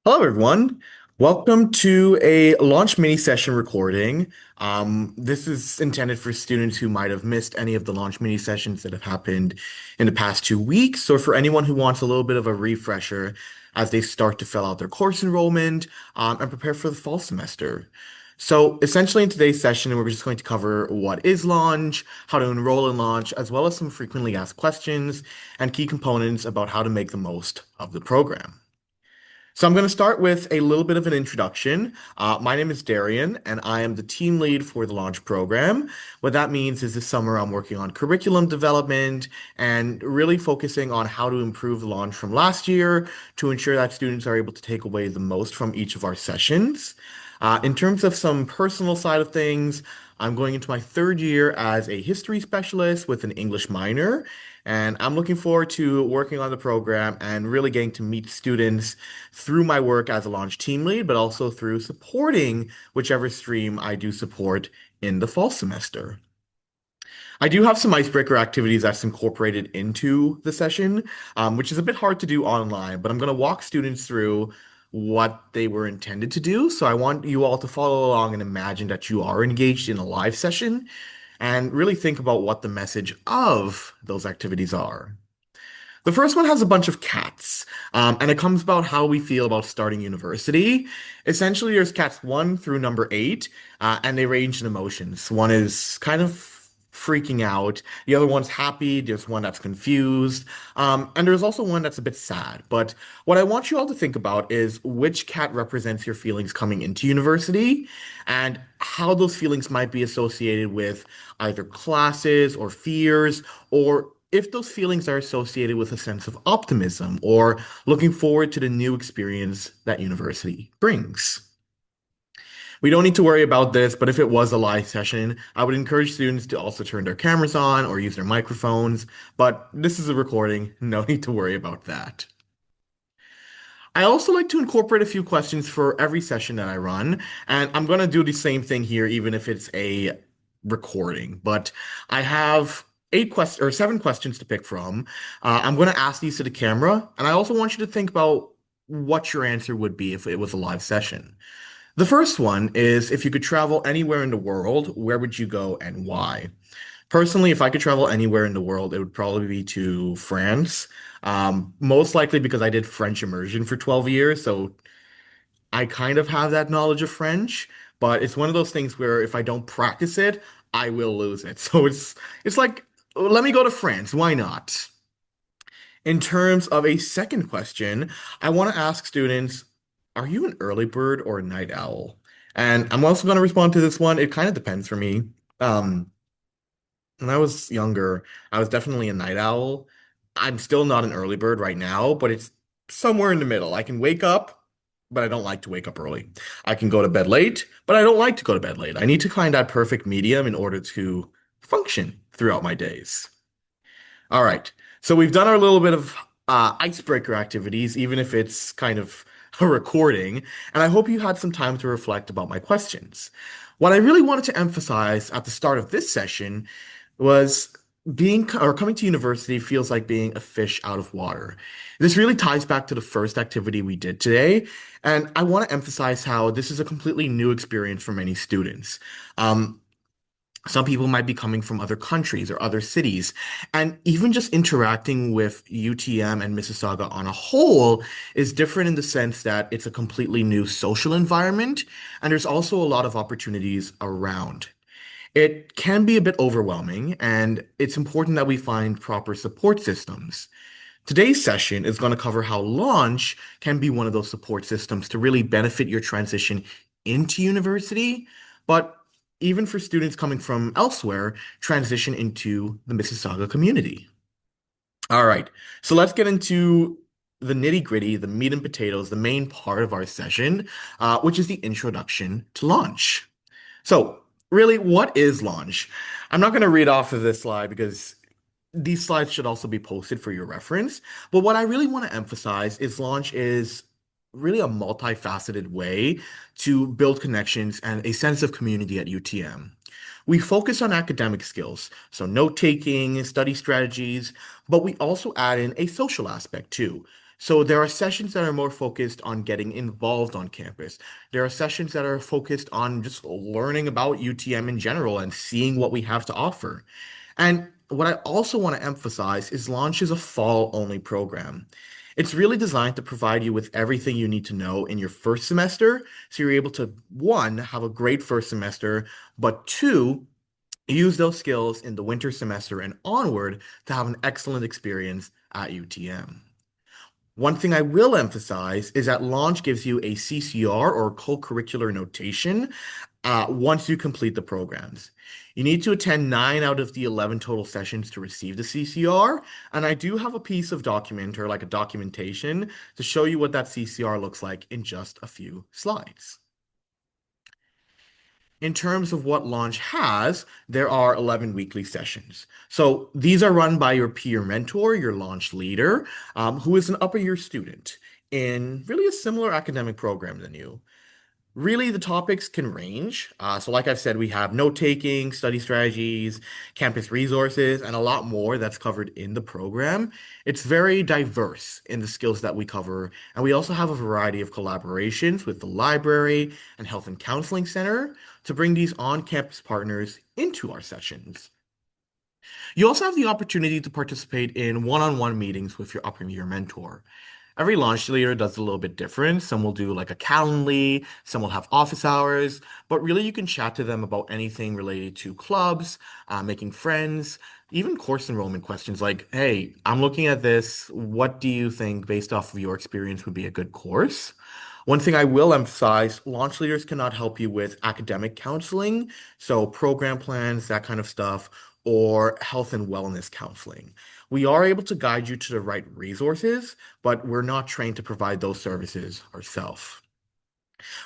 Hello, everyone. Welcome to a launch mini session recording. This is intended for students who might have missed any of the launch mini sessions that have happened in the past 2 weeks, or for anyone who wants a little bit of a refresher as they start to fill out their course enrollment, and prepare for the fall semester. So essentially in today's session, we're just going to cover what is Launch, how to enroll in Launch, as well as some frequently asked questions and key components about how to make the most of the program. So I'm going to start with a little bit of an introduction. My name is Darian, and I am the team lead for the Launch program. What that means is this summer I'm working on curriculum development and really focusing on how to improve the Launch from last year to ensure that students are able to take away the most from each of our sessions. In terms of some personal side of things, I'm going into my third year as a history specialist with an English minor, and I'm looking forward to working on the program and really getting to meet students through my work as a launch team lead, but also through supporting whichever stream I do support in the fall semester. I do have some icebreaker activities that's incorporated into the session, which is a bit hard to do online, but I'm going to walk students through what they were intended to do. So I want you all to follow along and imagine that you are engaged in a live session and really think about what the message of those activities are. The first one has a bunch of cats, and it comes about how we feel about starting university. Essentially, there's cats one through number eight, and they range in emotions. One is kind of freaking out, the other one's happy, there's one that's confused, and there's also one that's a bit sad. But what I want you all to think about is which cat represents your feelings coming into university, and how those feelings might be associated with either classes or fears, or if those feelings are associated with a sense of optimism or looking forward to the new experience that university brings. We don't need to worry about this, but if it was a live session, I would encourage students to also turn their cameras on or use their microphones, but this is a recording, no need to worry about that. I also like to incorporate a few questions for every session that I run, and I'm going to do the same thing here, even if it's a recording. But I have 8 questions or 7 questions to pick from. I'm going to ask these to the camera, and I also want you to think about what your answer would be if it was a live session. The first one is if you could travel anywhere in the world, where would you go and why? Personally, if I could travel anywhere in the world, it would probably be to France. Most likely because I did French immersion for 12 years, so I kind of have that knowledge of French, but it's one of those things where if I don't practice it, I will lose it. So it's like, let me go to France. Why not? In terms of a second question, I want to ask students, are you an early bird or a night owl? And I'm also going to respond to this one. It kind of depends for me. Um, when I was younger, I was definitely a night owl. I'm still not an early bird right now, but it's somewhere in the middle. I can wake up, but I don't like to wake up early. I can go to bed late, but I don't like to go to bed late. I need to find that perfect medium in order to function throughout my days. All right. So we've done our little bit of icebreaker activities, even if it's kind of a recording, and I hope you had some time to reflect about my questions. What I really wanted to emphasize at the start of this session was being or coming to university feels like being a fish out of water. This really ties back to the first activity we did today, and I want to emphasize how this is a completely new experience for many students. Um, some people might be coming from other countries or other cities. And even just interacting with UTM and Mississauga on a whole is different in the sense that it's a completely new social environment. And there's also a lot of opportunities around. It can be a bit overwhelming, and it's important that we find proper support systems. Today's session is going to cover how Launch can be one of those support systems to really benefit your transition into university, but even for students coming from elsewhere, transition into the Mississauga community. All right, so let's get into the nitty-gritty, the meat and potatoes, the main part of our session, which is the introduction to Launch. So, really, what is Launch? I'm not going to read off of this slide because these slides should also be posted for your reference. But what I really want to emphasize is Launch is really a multifaceted way to build connections and a sense of community at UTM. We focus on academic skills, so note taking, study strategies, but we also add in a social aspect too. So there are sessions that are more focused on getting involved on campus. There are sessions that are focused on just learning about UTM in general and seeing what we have to offer. And what I also want to emphasize is Launch is a fall-only program. It's really designed to provide you with everything you need to know in your first semester, so you're able to, one, have a great first semester, but two, use those skills in the winter semester and onward to have an excellent experience at UTM. One thing I will emphasize is that Launch gives you a CCR or co-curricular notation once you complete the programs. You need to attend 9 out of the 11 total sessions to receive the CCR, and I do have a piece of document or like a documentation to show you what that CCR looks like in just a few slides. In terms of what Launch has, there are 11 weekly sessions. So these are run by your peer mentor, your Launch leader, who is an upper year student in really a similar academic program than you. Really, the topics can range. So, like I've said, we have note taking, study strategies, campus resources, and a lot more that's covered in the program. It's very diverse in the skills that we cover. And we also have a variety of collaborations with the library and Health and Counseling Center to bring these on campus partners into our sessions. You also have the opportunity to participate in one-on-one meetings with your upper year mentor. Every launch leader does a little bit different. Some will do like a Calendly, some will have office hours, but really you can chat to them about anything related to clubs, making friends, even course enrollment questions like, hey, I'm looking at this. What do you think, based off of your experience, would be a good course? One thing I will emphasize, launch leaders cannot help you with academic counseling, so program plans, that kind of stuff, or health and wellness counseling. We are able to guide you to the right resources, but we're not trained to provide those services ourselves.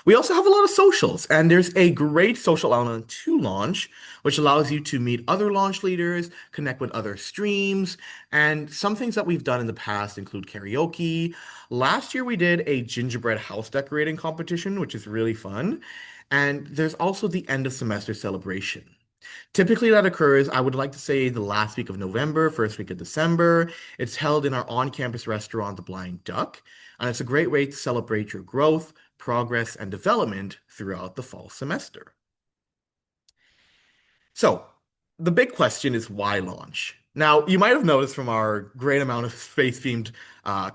We also have a lot of socials, and there's a great social element to Launch, which allows you to meet other launch leaders, connect with other streams, and some things that we've done in the past include karaoke. Last year, we did a gingerbread house decorating competition, which is really fun. And there's also the end of semester celebration. Typically, that occurs, I would like to say, the last week of November, first week of December. It's held in our on-campus restaurant, The Blind Duck, and it's a great way to celebrate your growth, progress, and development throughout the fall semester. So, the big question is why launch? Now, you might have noticed from our great amount of space-themed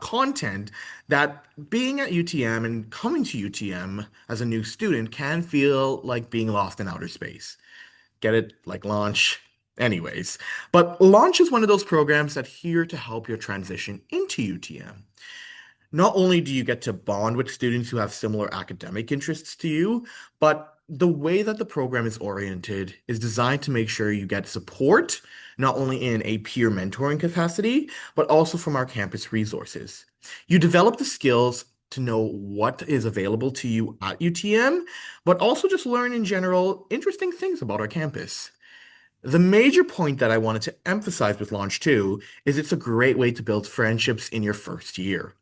content that being at UTM and coming to UTM as a new student can feel like being lost in outer space. Get it? Like launch. Anyways, but launch is one of those programs that's here to help your transition into UTM. Not only do you get to bond with students who have similar academic interests to you, but the way that the program is oriented is designed to make sure you get support, not only in a peer mentoring capacity, but also from our campus resources. You develop the skills to know what is available to you at UTM, but also just learn in general interesting things about our campus. The major point that I wanted to emphasize with Launch 2 is it's a great way to build friendships in your first year.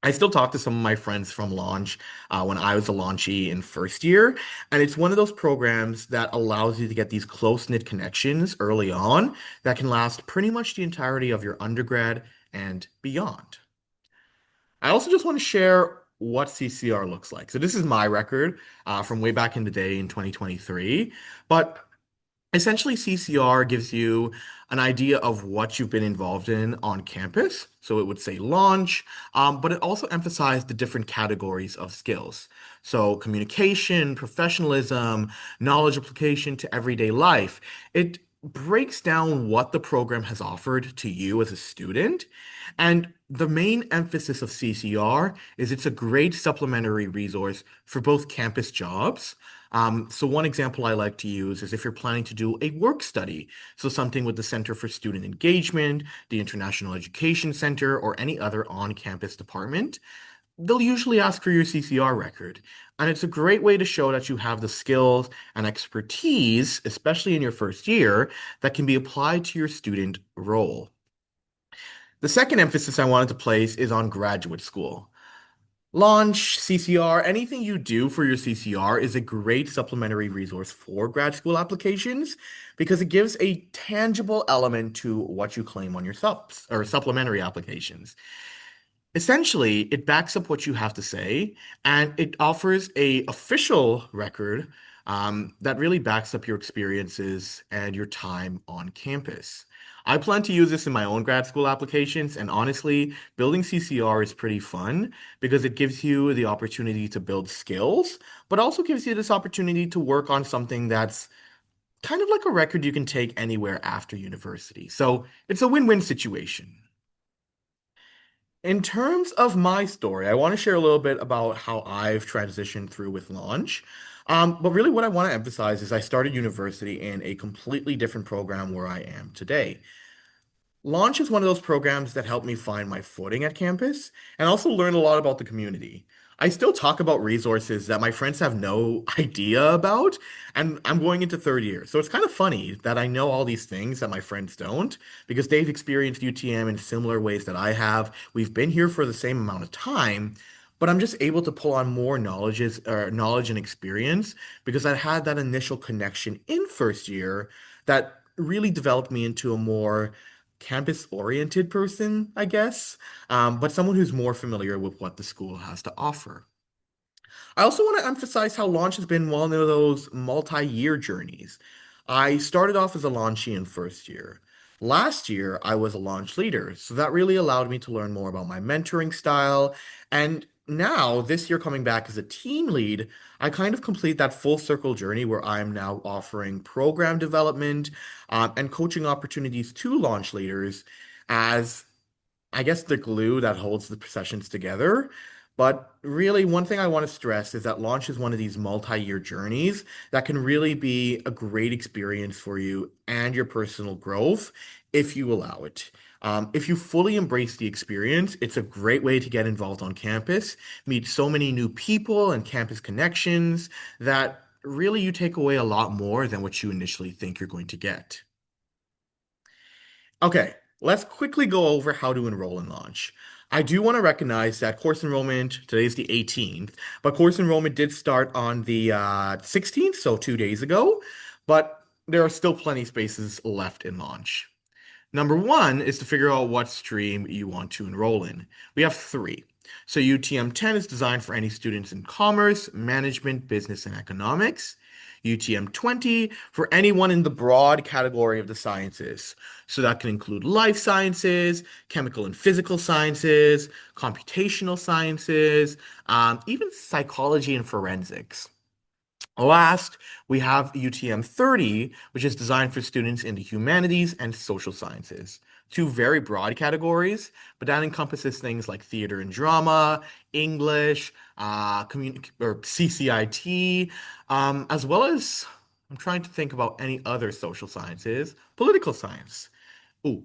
I still talk to some of my friends from Launch when I was a launchee in first year, and it's one of those programs that allows you to get these close-knit connections early on that can last pretty much the entirety of your undergrad and beyond. I also just want to share what CCR looks like. So this is my record from way back in the day in 2023, but essentially, CCR gives you an idea of what you've been involved in on campus. So it would say launch, but it also emphasized the different categories of skills. So communication, professionalism, knowledge application to everyday life. It breaks down what the program has offered to you as a student. And the main emphasis of CCR is it's a great supplementary resource for both campus jobs. So one example I like to use is if you're planning to do a work study, so something with the Center for Student Engagement, the International Education Center, or any other on-campus department, they'll usually ask for your CCR record. And it's a great way to show that you have the skills and expertise, especially in your first year, that can be applied to your student role. The second emphasis I wanted to place is on graduate school. Launch, CCR, anything you do for your CCR is a great supplementary resource for grad school applications because it gives a tangible element to what you claim on your supplementary applications. Essentially, it backs up what you have to say, and it offers a official record that really backs up your experiences and your time on campus. I plan to use this in my own grad school applications, and honestly, building CCR is pretty fun because it gives you the opportunity to build skills, but also gives you this opportunity to work on something that's kind of like a record you can take anywhere after university. So it's a win-win situation. In terms of my story, I want to share a little bit about how I've transitioned through with Launch. But really, what I want to emphasize is I started university in a completely different program where I am today. Launch is one of those programs that helped me find my footing at campus and also learn a lot about the community. I still talk about resources that my friends have no idea about, and I'm going into third year. So it's kind of funny that I know all these things that my friends don't because they've experienced UTM in similar ways that I have. We've been here for the same amount of time, but I'm just able to pull on more knowledge and experience because I had that initial connection in first year that really developed me into a more campus-oriented person, I guess, but someone who's more familiar with what the school has to offer. I also want to emphasize how launch has been one of those multi-year journeys. I started off as a launchee in first year. Last year, I was a launch leader, so that really allowed me to learn more about my mentoring style. And now, this year coming back as a team lead, I kind of complete that full circle journey where I'm now offering program development, and coaching opportunities to launch leaders as I guess the glue that holds the sessions together. But really, one thing I want to stress is that launch is one of these multi-year journeys that can really be a great experience for you and your personal growth if you allow it. If you fully embrace the experience, it's a great way to get involved on campus, meet so many new people and campus connections that really you take away a lot more than what you initially think you're going to get. Okay, let's quickly go over how to enroll in Launch. I do want to recognize that course enrollment, today is the 18th, but course enrollment did start on the 16th, so 2 days ago, but there are still plenty spaces left in Launch. Number one is to figure out what stream you want to enroll in. We have three. So UTM 10 is designed for any students in commerce, management, business, and economics. UTM 20 for anyone in the broad category of the sciences. So that can include life sciences, chemical and physical sciences, computational sciences, even psychology and forensics. Last, we have UTM 30, which is designed for students in the humanities and social sciences. Two very broad categories, but that encompasses things like theater and drama, English, or CCIT, as well as I'm trying to think about any other social sciences, political science. Ooh,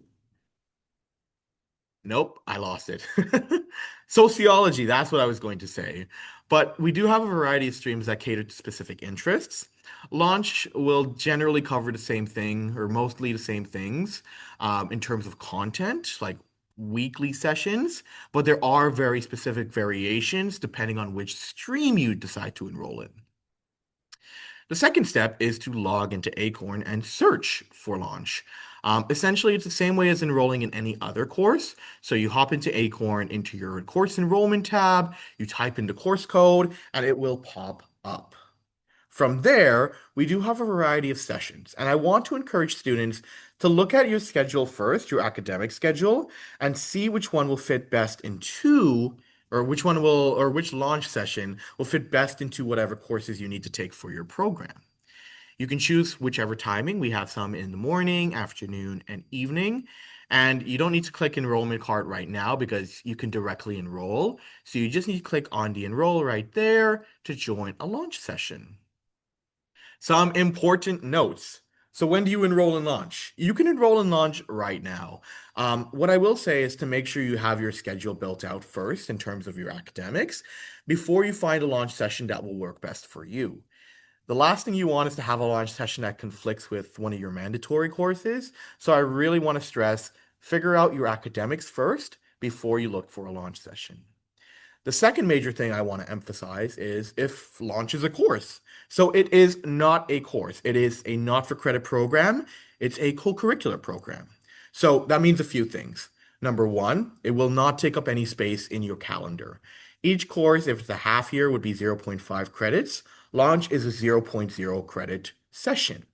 nope, I lost it. Sociology, that's what I was going to say. But we do have a variety of streams that cater to specific interests. Launch will generally cover the same thing, or mostly the same things, in terms of content, like weekly sessions, but there are very specific variations depending on which stream you decide to enroll in. The second step is to log into Acorn and search for Launch. Essentially, it's the same way as enrolling in any other course. So you hop into Acorn, into your course enrollment tab, you type in the course code, and it will pop up. From there, we do have a variety of sessions, and I want to encourage students to look at your schedule first, your academic schedule, and see which one will fit best into, or which one will, or which launch session will fit best into whatever courses you need to take for your program. You can choose whichever timing. We have some in the morning, afternoon, and evening. And you don't need to click enrollment card right now because you can directly enroll. So you just need to click on the enroll right there to join a launch session. Some important notes. So when do you enroll in Launch? You can enroll in Launch right now. What I will say is to make sure you have your schedule built out first in terms of your academics before you find a launch session that will work best for you. The last thing you want is to have a launch session that conflicts with one of your mandatory courses. So I really want to stress, figure out your academics first before you look for a launch session. The second major thing I want to emphasize is if launch is a course. So it is not a course. It is a not for credit program. It's a co-curricular program. So that means a few things. Number one, it will not take up any space in your calendar. Each course, if it's a half year, would be zero point 0.5 credits. Launch is a zero point 0.0 credit session.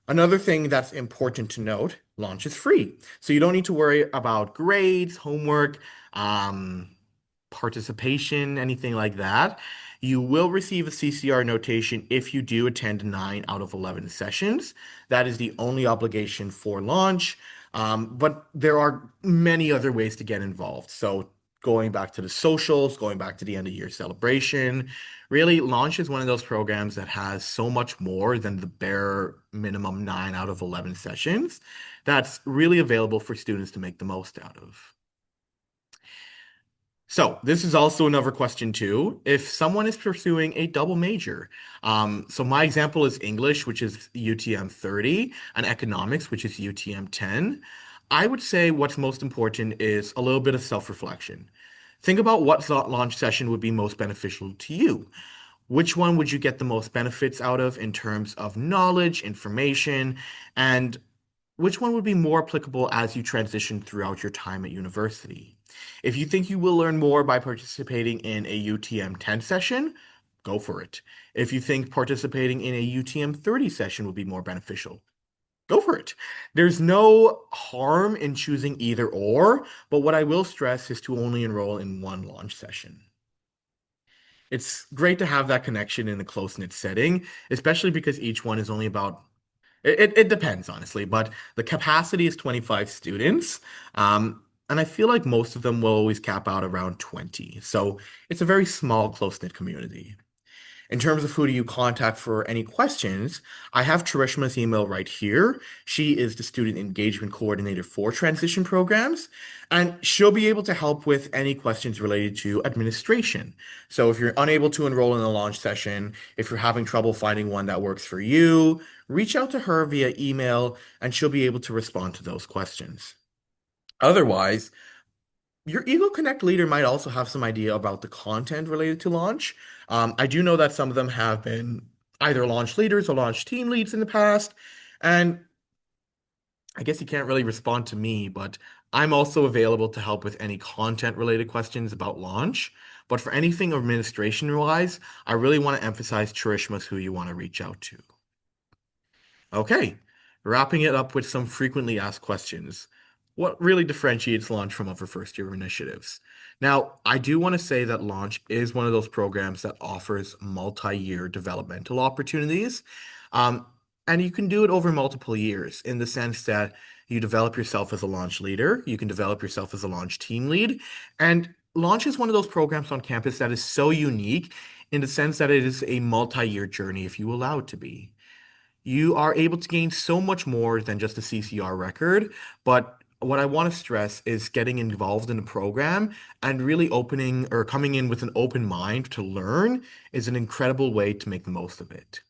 Another thing that's important to note, launch is free. So you don't need to worry about grades, homework, um, participation, anything like that. You will receive a CCR notation if you do attend 9 out of 11 sessions. That is the only obligation for launch. But there are many other ways to get involved. So going back to the socials, going back to the end of year celebration, really, launch is one of those programs that has so much more than the bare minimum 9 out of 11 sessions that's really available for students to make the most out of. So this is also another question too. If someone is pursuing a double major, so my example is English, which is UTM 30, and economics, which is UTM 10. I would say what's most important is a little bit of self-reflection. Think about what launch session would be most beneficial to you. Which one would you get the most benefits out of in terms of knowledge, information, and which one would be more applicable as you transition throughout your time at university? If you think you will learn more by participating in a UTM 10 session, go for it. If you think participating in a UTM 30 session would be more beneficial, go for it. There's no harm in choosing either or, but what I will stress is to only enroll in one launch session. It's great to have that connection in a close-knit setting, especially because each one is only about it depends, honestly, but the capacity is 25 students. And I feel like most of them will always cap out around 20. So it's a very small, close-knit community. In terms of who do you contact for any questions, I have Charishma's email right here. She is the student engagement coordinator for transition programs, and she'll be able to help with any questions related to administration. So if you're unable to enroll in a launch session, if you're having trouble finding one that works for you, reach out to her via email and she'll be able to respond to those questions. Otherwise, your Eagle Connect leader might also have some idea about the content related to launch. I do know that some of them have been either launch leaders or launch team leads in the past. And I guess you can't really respond to me, but I'm also available to help with any content related questions about launch. But for anything administration wise, I really want to emphasize Charishma's who you want to reach out to. Okay, wrapping it up with some frequently asked questions. What really differentiates Launch from other first year initiatives? Now, I do want to say that Launch is one of those programs that offers multi-year developmental opportunities. Um, and you can do it over multiple years in the sense that you develop yourself as a launch leader, you can develop yourself as a launch team lead, and Launch is one of those programs on campus that is so unique in the sense that it is a multi-year journey if you allow it to be. You are able to gain so much more than just a CCR record. But what I want to stress is getting involved in the program and really opening or coming in with an open mind to learn is an incredible way to make the most of it.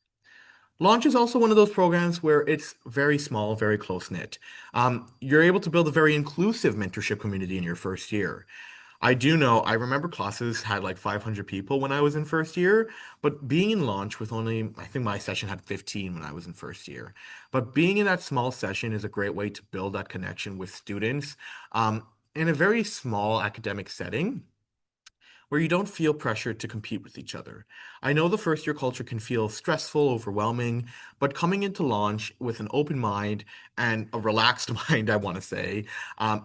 Launch is also one of those programs where it's very small, very close knit. You're able to build a very inclusive mentorship community in your first year. I do know, I remember classes had like 500 people when I was in first year, but being in launch with only, I think my session had 15 when I was in first year. But being in that small session is a great way to build that connection with students in a very small academic setting where you don't feel pressured to compete with each other. I know the first year culture can feel stressful, overwhelming, but coming into launch with an open mind and a relaxed mind, I want to say,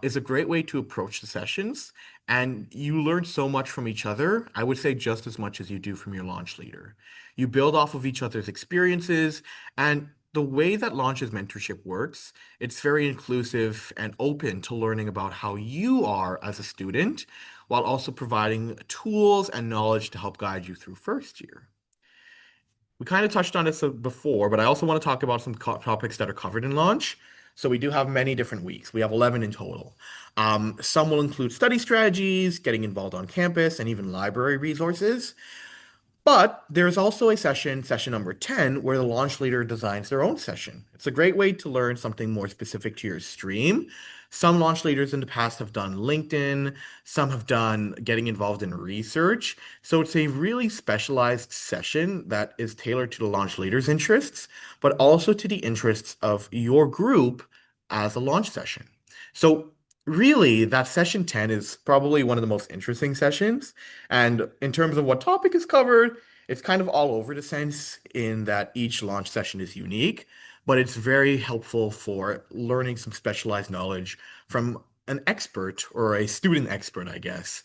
is a great way to approach the sessions. And you learn so much from each other, I would say just as much as you do from your launch leader. You build off of each other's experiences, and the way that Launch's mentorship works, it's very inclusive and open to learning about how you are as a student while also providing tools and knowledge to help guide you through first year. We kind of touched on this before, but I also want to talk about some topics that are covered in launch. So we do have many different weeks. We have 11 in total. Some will include study strategies, getting involved on campus, and even library resources. But there's also a session, session number 10, where the launch leader designs their own session. It's a great way to learn something more specific to your stream. Some launch leaders in the past have done LinkedIn, some have done getting involved in research. So it's a really specialized session that is tailored to the launch leader's interests, but also to the interests of your group as a launch session. So Really, that session 10 is probably one of the most interesting sessions. And in terms of what topic is covered, it's kind of all over the sense in that each launch session is unique, but it's very helpful for learning some specialized knowledge from an expert or a student expert, I guess,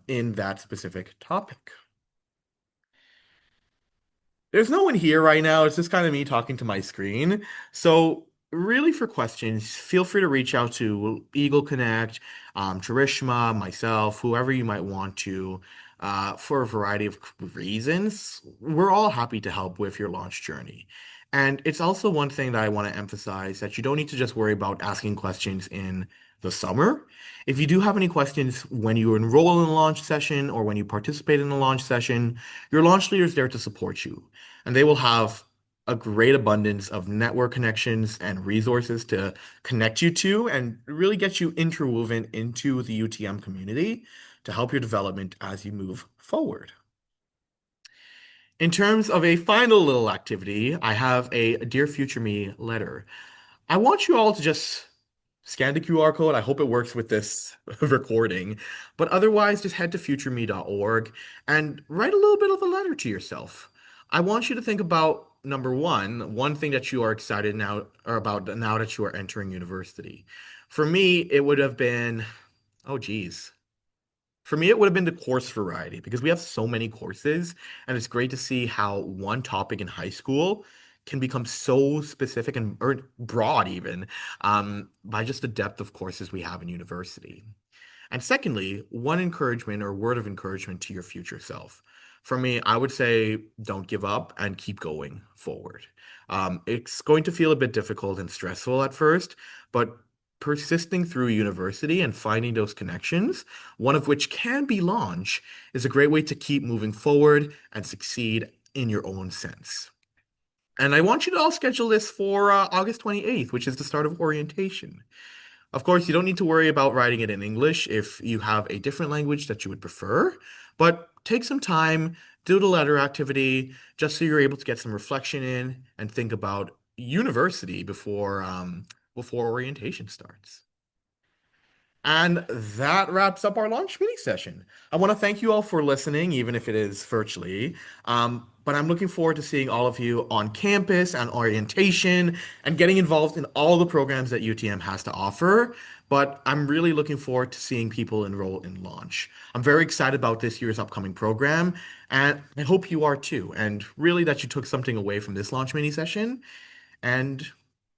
in that specific topic. There's no one here right now. It's just kind of me talking to my screen. So, really, for questions, feel free to reach out to Eagle Connect, Charishma, myself, whoever you might want to, for a variety of reasons. We're all happy to help with your launch journey. And it's also one thing that I want to emphasize that you don't need to just worry about asking questions in the summer. If you do have any questions when you enroll in a launch session or when you participate in a launch session, your launch leader is there to support you and they will have a great abundance of network connections and resources to connect you to and really get you interwoven into the UTM community to help your development as you move forward. In terms of a final little activity, I have a Dear Future Me letter. I want you all to just scan the QR code. I hope it works with this recording. But otherwise, just head to futureme.org and write a little bit of a letter to yourself. I want you to think about number one thing that you are excited now or about now that you are entering university. For me, it would have been, oh geez. For me, it would have been the course variety because we have so many courses, and it's great to see how one topic in high school can become so specific and or broad even by just the depth of courses we have in university. And secondly, one encouragement or word of encouragement to your future self. For me, I would say don't give up and keep going forward. It's going to feel a bit difficult and stressful at first, but persisting through university and finding those connections, one of which can be launch, is a great way to keep moving forward and succeed in your own sense. And I want you to all schedule this for August 28th, which is the start of orientation. Of course, you don't need to worry about writing it in English if you have a different language that you would prefer, but take some time, do the letter activity, just so you're able to get some reflection in and think about university before orientation starts. And that wraps up our launch mini session. I want to thank you all for listening, even if it is virtually. But I'm looking forward to seeing all of you on campus and orientation and getting involved in all the programs that UTM has to offer. But I'm really looking forward to seeing people enroll in launch. I'm very excited about this year's upcoming program, and I hope you are too. And really that you took something away from this launch mini session. And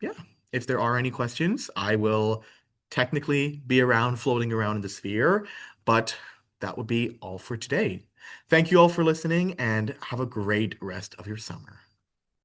yeah, if there are any questions, I will technically be around floating around in the sphere, but that would be all for today. Thank you all for listening and have a great rest of your summer.